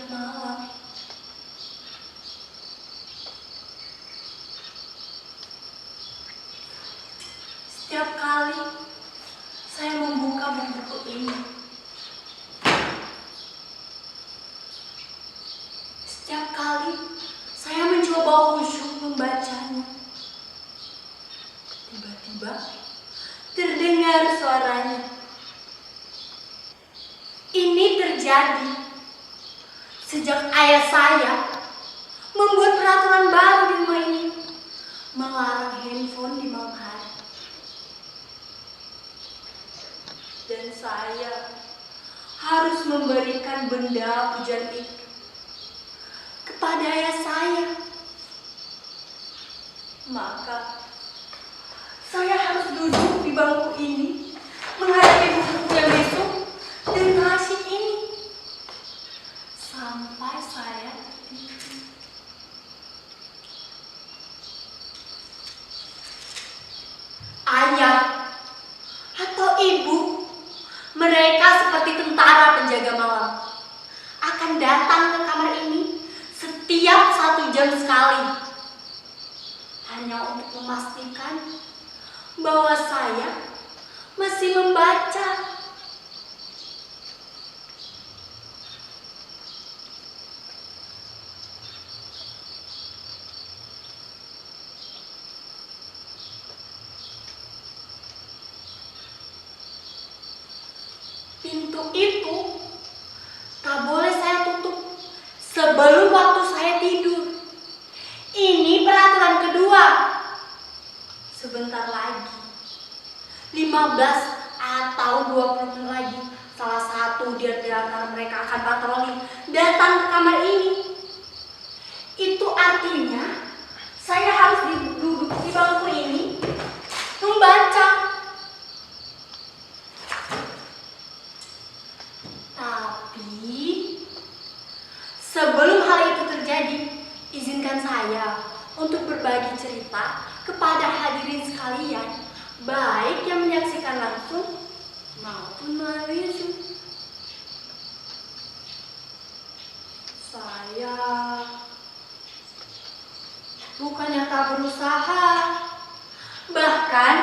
setiap malam. Setiap kali saya membuka buku ini, setiap kali saya mencoba khusyuk membacanya, tiba-tiba terdengar suaranya. Ini terjadi sejak ayah saya membuat peraturan baru di rumah ini, melarang handphone di malam hari. Dan saya harus memberikan benda pujian itu kepada ayah saya. Maka saya harus duduk di bangku ini menghadapi buku yang besok dan klasik ini sampai saya tidur. Ayah atau ibu, mereka seperti tentara penjaga malam, akan datang ke kamar ini setiap 1 jam sekali, hanya untuk memastikan bahwa saya masih membaca. Pintu itu tak boleh saya tutup sebelum waktu saya tidur. Ini peraturan kedua. Sebentar lagi, 15 atau 20 menit lagi, salah satu di antara mereka akan patroli datang ke kamar ini. Itu artinya saya harus duduk di bangku ini membaca. Tapi sebelum hal itu terjadi, izinkan saya untuk berbagi cerita kepada hadirin sekalian, baik yang menyaksikan langsung maupun melalui Zoom. Saya bukannya tak berusaha, bahkan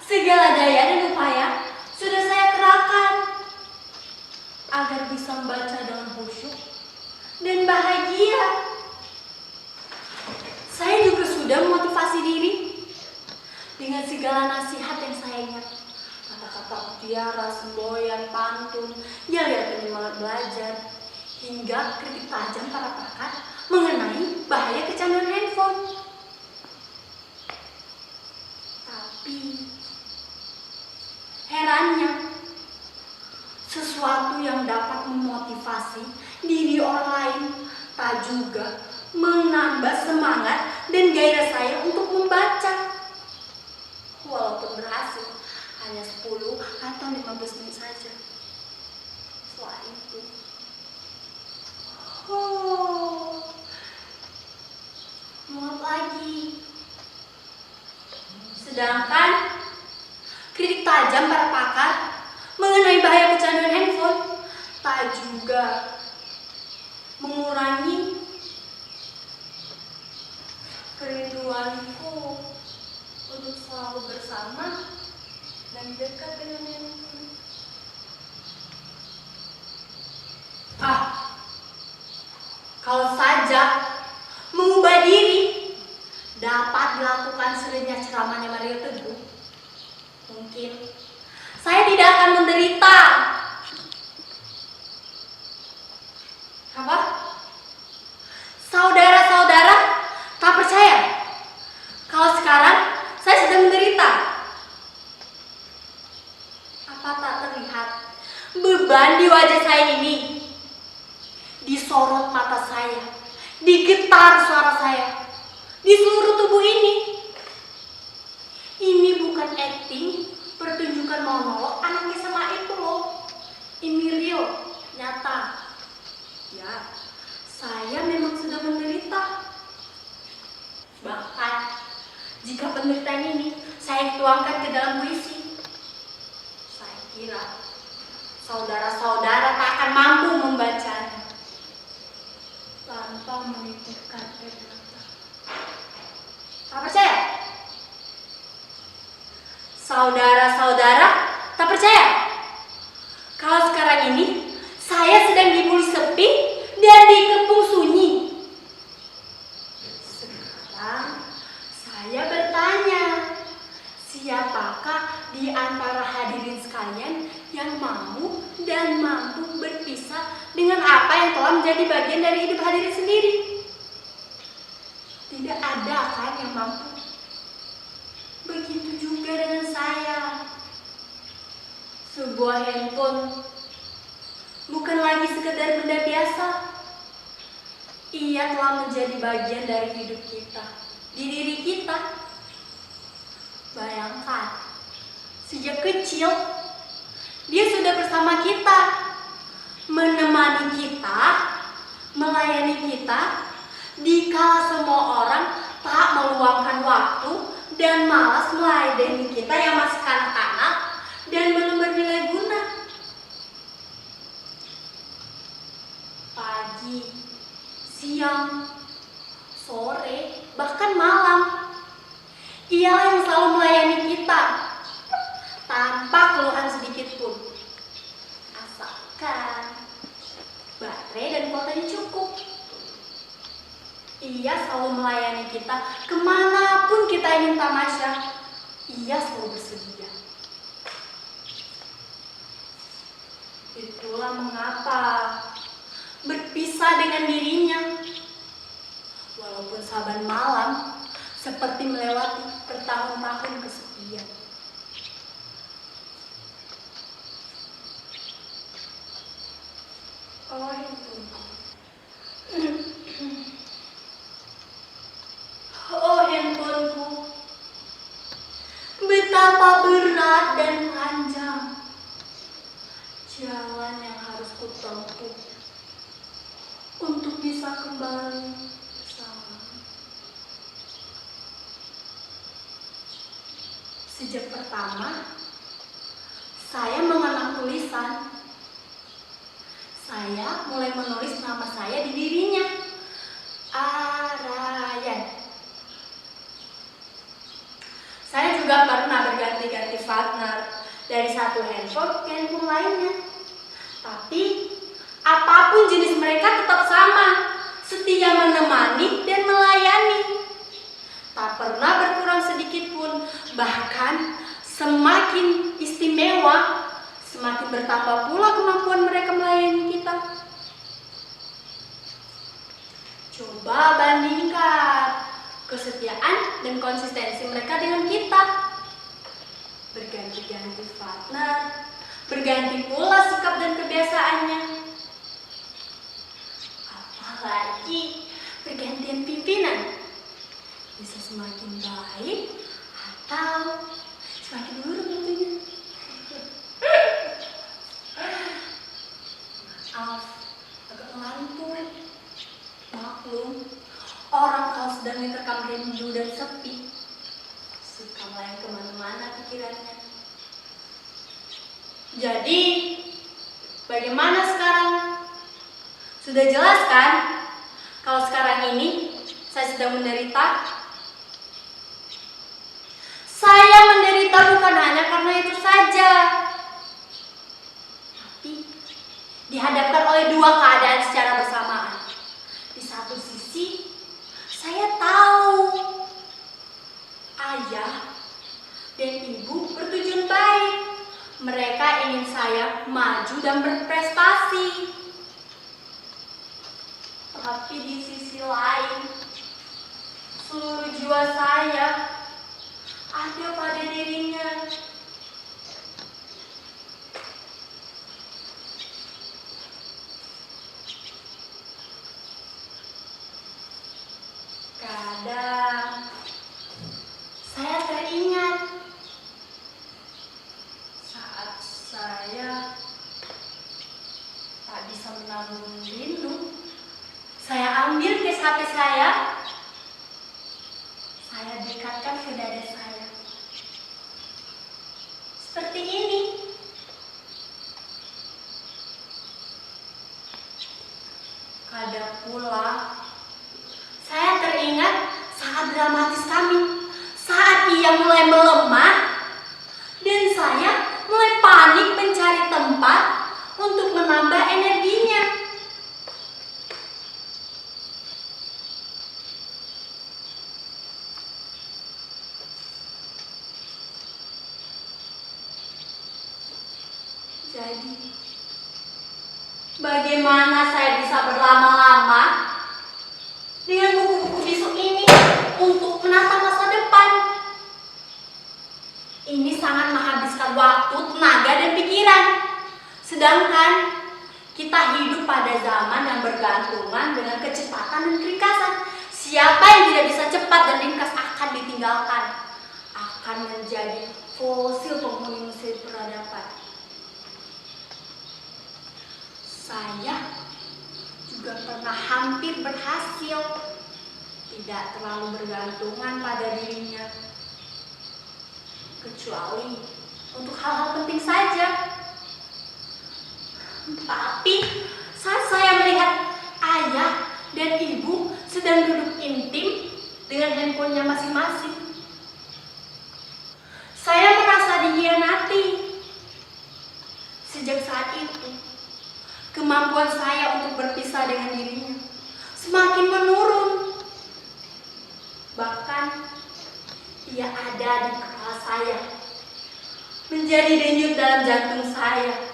segala daya dan upaya sudah saya kerahkan agar bisa membaca dengan khusyuk dan bahagia. Saya juga sudah memotivasi diri dengan segala nasihat yang saya ingat, kata-kata mutiara, semboyan, pantun, yang penyemangat belajar, hingga kritik tajam para pakar mengenai bahaya kecanduan handphone. Tapi herannya, sesuatu yang dapat memotivasi diri orang lain tak juga menambah semangat dan gairah saya untuk membaca. Walaupun berhasil hanya 10 atau 15 menit saja. Setelah itu, muak lagi. Sedangkan kritik tajam para pakar mengenai bahaya kecanduan handphone tak juga mengurangi kerinduanku untuk selalu bersama dan dekat dengan handphone. Kalau saja mengubah diri dapat dilakukan serenyah ceramahnya Mario Teguh, mungkin saya tidak akan menderita. Apa? Saudara-saudara tak percaya kalau sekarang saya sedang menderita? Apa tak terlihat beban di wajah saya ini? Disorot mata saya, digetar suara saya, di seluruh tubuh ini. Ini bukan acting, pertunjukan monolog anak SMA itu loh. Ini real, nyata. Ya, saya memang sudah menderita. Bahkan, jika penderitaan ini saya tuangkan ke dalam puisi, saya kira saudara-saudara tak akan mampu membacanya. Saudara-saudara, tak percaya? Kalau sekarang ini saya sedang dibully sepi dan dikepung sunyi. Sekarang saya bertanya, siapakah di antara hadirin sekalian yang mau dan mampu berpisah dengan apa yang telah menjadi bagian dari hidup hadirin sendiri? Tidak ada kan yang mampu. Begitu juga dengan saya. Sebuah handphone bukan lagi sekedar benda biasa. Ia telah menjadi bagian dari hidup kita, di diri kita. Bayangkan, sejak kecil dia sudah bersama kita, menemani kita, melayani kita, dikala semua orang tak meluangkan waktu dan malas melayani kita yang masih kanak-kanak dan belum bernilai guna. Pagi, siang, sore, bahkan malam, ialah yang selalu melayani kita tanpa keluhan sedikit pun, asalkan baterai dan kuotanya cukup. Ia selalu melayani kita kemanapun kita ingin tamasya. Ia selalu bersedia. Itulah mengapa berpisah dengan dirinya, walaupun saban malam seperti melewati bertahun-tahun kesepian. Oh itu. Oh handphoneku, betapa berat dan panjang jalan yang harus kutempuh untuk bisa kembali bersama. Sejak pertama saya mengenal tulisan, saya mulai menulis nama saya di dirinya, Arayan. Saya juga pernah berganti-ganti partner dari satu handphone ke handphone lainnya. Tapi apapun jenis mereka tetap sama, setia menemani dan melayani. Tak pernah berkurang sedikit pun, bahkan semakin istimewa, semakin bertambah pula kemampuan mereka melayani kita. Coba bandingkan kesetiaan dan konsistensi mereka dengan kita. Berganti-ganti partner, berganti pula sikap dan kebiasaannya. Apalagi pergantian pimpinan, bisa semakin baik atau semakin buruk tentunya. Maaf, agak ngantuk. Maklum, orang kalau sedang diterkam rindu dan sepi, suka melayang kemana-mana pikirannya. Jadi, bagaimana sekarang? Sudah jelas kan? Kalau sekarang ini, saya sedang menderita. Saya menderita bukan hanya karena itu saja, tapi dihadapkan oleh dua keadaan secara bersamaan. Di satu sisi, saya tahu ayah dan ibu bertujuan baik. Mereka ingin saya maju dan berprestasi. Tapi di sisi lain, seluruh jiwa saya ada pada dirinya. Kadang saya teringat saat saya tak bisa menanggung rindu, saya ambil case HP saya dekatkan ke dada saya. Seperti ini. Kadang pula saya teringat saat dramatis kami, saat ia mulai melemah, Jadi, bagaimana saya bisa berlama-lama dengan buku-buku bisu ini untuk menata masa depan? Ini sangat menghabiskan waktu, tenaga, dan pikiran. Sedangkan kita hidup pada zaman yang bergantungan dengan kecepatan dan keringkasan. Siapa yang tidak bisa cepat dan ringkas akan ditinggalkan, akan menjadi fosil penghuni Mesir peradaban. Saya juga pernah hampir berhasil tidak terlalu bergantungan pada dirinya, kecuali untuk hal-hal penting saja. Tapi saat saya melihat ayah dan ibu sedang duduk intim dengan handphonenya masing-masing, saya merasa dikhianati. Sejak saat itu, kemampuan saya untuk berpisah dengan dirinya semakin menurun. Bahkan, ia ada di kepala saya, menjadi denyut dalam jantung saya.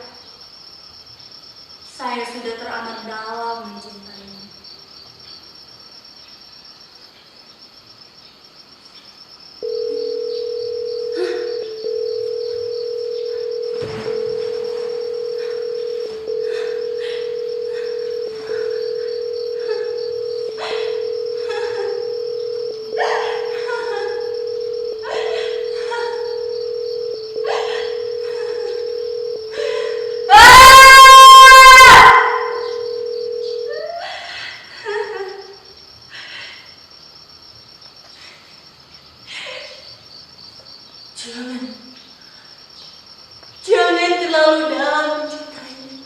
Saya sudah teramat dalam mencintainya. Jangan terlalu dalam mencintainya,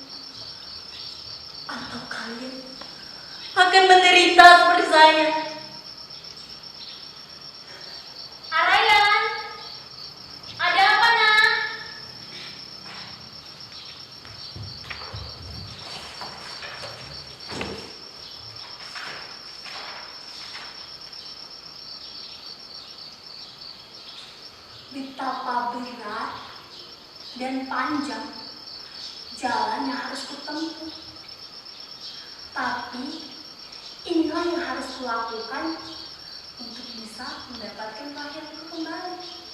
atau kalian akan menderita seperti saya. Arayan, ada apa nak? Betapa berat dan panjang jalan yang harus kutempuh. Tapi inilah yang harus kulakukan untuk bisa mendapatkan bahagiaku kembali.